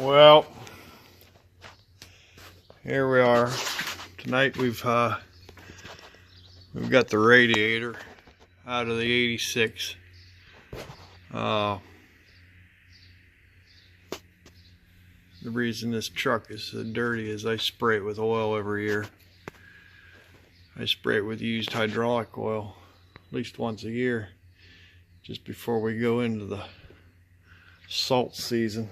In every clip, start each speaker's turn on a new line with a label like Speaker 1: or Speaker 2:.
Speaker 1: Well, here we are. Tonight we've got the radiator out of the 86. The reason this truck is so dirty is I spray it with oil every year. I spray it with used hydraulic oil at least once a year, just before we go into the salt season.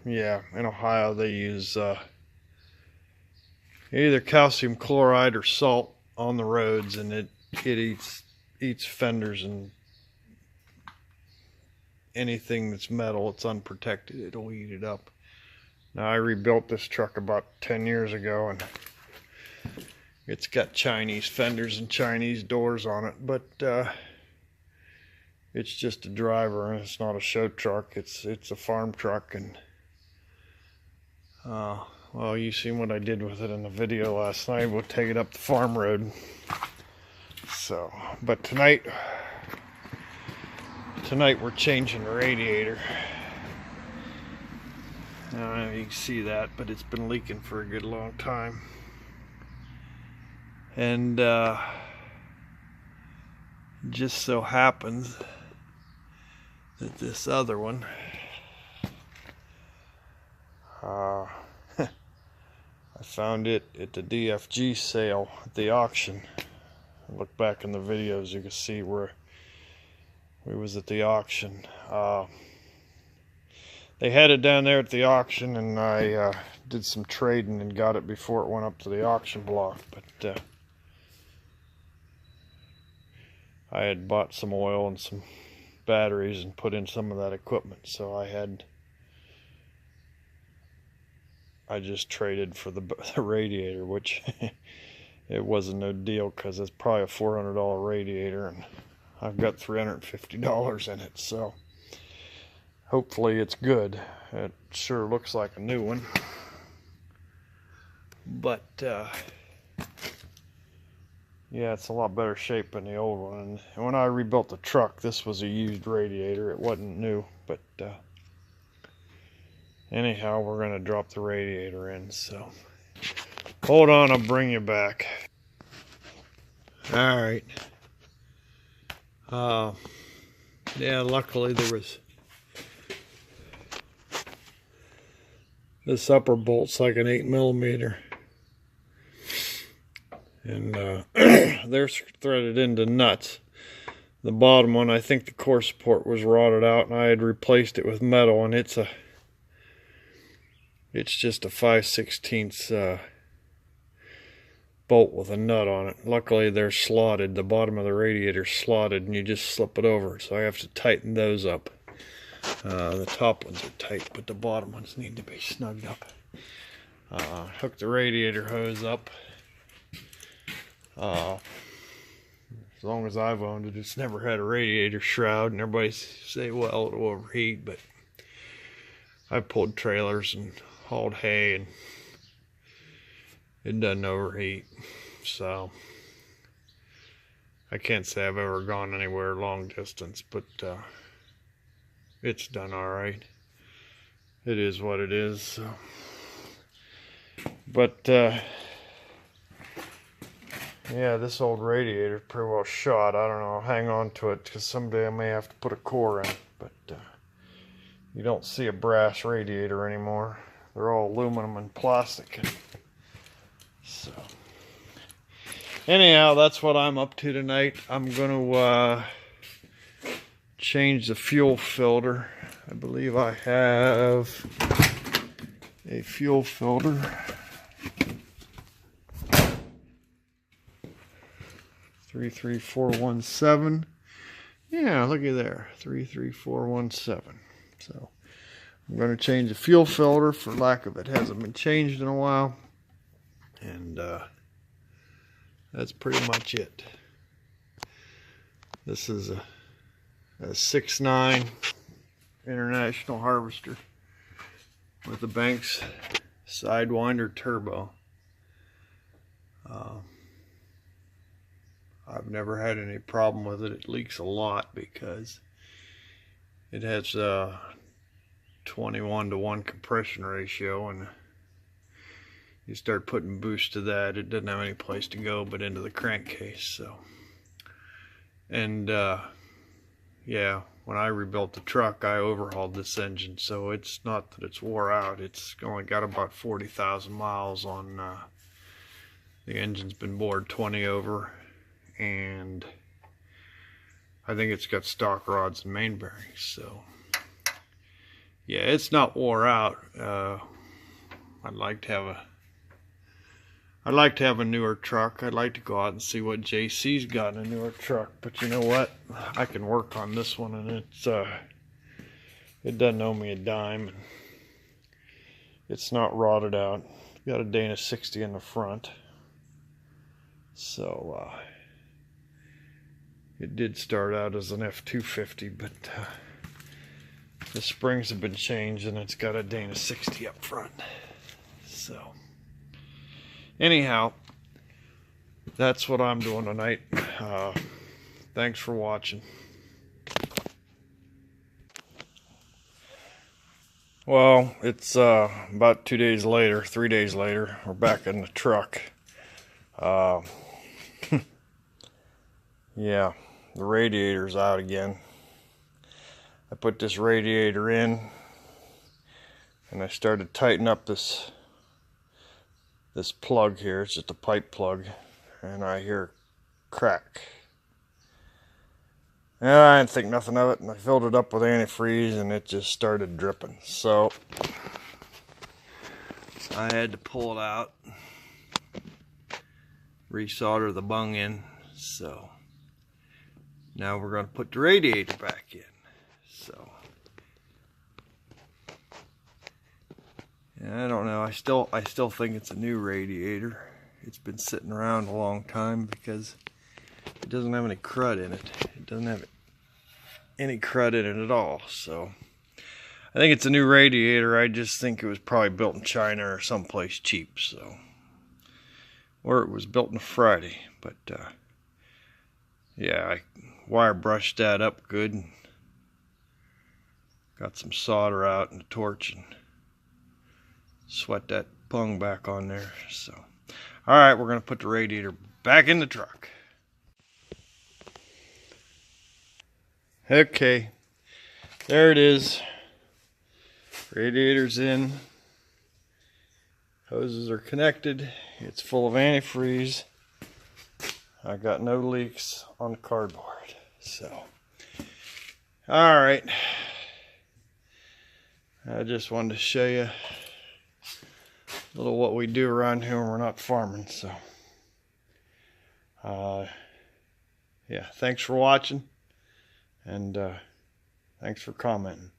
Speaker 1: Yeah, in Ohio they use either calcium chloride or salt on the roads, and it eats fenders and anything that's metal. It's unprotected, it'll eat it up. Now, I rebuilt this truck about 10 years ago, and it's got Chinese fenders and Chinese doors on it, but it's just a driver, and it's not a show truck. It's a farm truck, and well, you seen what I did with it in the video last night. We'll take it up the farm road. So, but tonight we're changing the radiator. I don't know if you can see that, but it's been leaking for a good long time. And just so happens that this other one, I found it at the DFG sale at the auction. Look back in the videos, you can see where we was at the auction. They had it down there at the auction, and I did some trading and got it before it went up to the auction block. But I had bought some oil and some batteries and put in some of that equipment, so I just traded for the radiator, which it wasn't no deal, because it's probably a $400 radiator, and I've got $350 in it, so hopefully it's good. It sure looks like a new one, but yeah, it's a lot better shape than the old one. And when I rebuilt the truck, this was a used radiator. It wasn't new, but anyhow, we're going to drop the radiator in, so hold on, I'll bring you back. Alright. Yeah, luckily there was this upper bolt's like an 8mm, and they're threaded into nuts. The bottom one, I think the core support was rotted out, and I had replaced it with metal, and it's just a 5/16 bolt with a nut on it. Luckily they're slotted. The bottom of the radiator's slotted, and you just slip it over, so I have to tighten those up. The top ones are tight, but the bottom ones need to be snugged up. Hook the radiator hose up. As long as I've owned it, it's never had a radiator shroud, and everybody say, well, it'll overheat, but I pulled trailers and hauled hay, and it doesn't overheat. So I can't say I've ever gone anywhere long distance, but it's done all right. It is what it is. So. But yeah, this old radiator is pretty well shot. I don't know, I'll hang on to it, because someday I may have to put a core in. But you don't see a brass radiator anymore. They're all aluminum and plastic. So anyhow, that's what I'm up to tonight. I'm going to change the fuel filter. I believe I have a fuel filter. $33417. Yeah, looky there, 33417. So I'm going to change the fuel filter, for lack of it hasn't been changed in a while, and that's pretty much it. This is a 6.9 International Harvester with a Banks Sidewinder turbo. I've never had any problem with it. It leaks a lot because it has 21-to-1 compression ratio, and you start putting boost to that, it doesn't have any place to go but into the crankcase. So, and yeah, when I rebuilt the truck, I overhauled this engine, so it's not that it's wore out. It's only got about 40,000 miles on. The engine's been bored 20 over, and I think it's got stock rods and main bearings. So yeah, it's not wore out. I'd like to have a newer truck. I'd like to go out and see what JC's got in a newer truck, but you know what? I can work on this one, and it doesn't owe me a dime, and it's not rotted out. Got a Dana 60 in the front, so it did start out as an F350, but the springs have been changed, and it's got a Dana 60 up front. So anyhow, that's what I'm doing tonight. Thanks for watching. Well, it's about 3 days later, we're back in the truck. Yeah, the radiator's out again. I put this radiator in, and I started tightening up this plug here. It's just a pipe plug, and I hear crack. And I didn't think nothing of it, and I filled it up with antifreeze, and it just started dripping. So I had to pull it out, resolder the bung in. So now we're going to put the radiator back in. So yeah, I don't know. I still think it's a new radiator. It's been sitting around a long time because it doesn't have any crud in it. It doesn't have any crud in it at all. So I think it's a new radiator. I just think it was probably built in China or someplace cheap. So, or it was built on a Friday. But yeah, I wire brushed that up good. And got some solder out and a torch and sweat that bung back on there. So, all right, we're gonna put the radiator back in the truck. Okay, there it is. Radiator's in. Hoses are connected. It's full of antifreeze. I got no leaks on the cardboard. So, all right. I just wanted to show you a little what we do around here when we're not farming. So, yeah, thanks for watching, and thanks for commenting.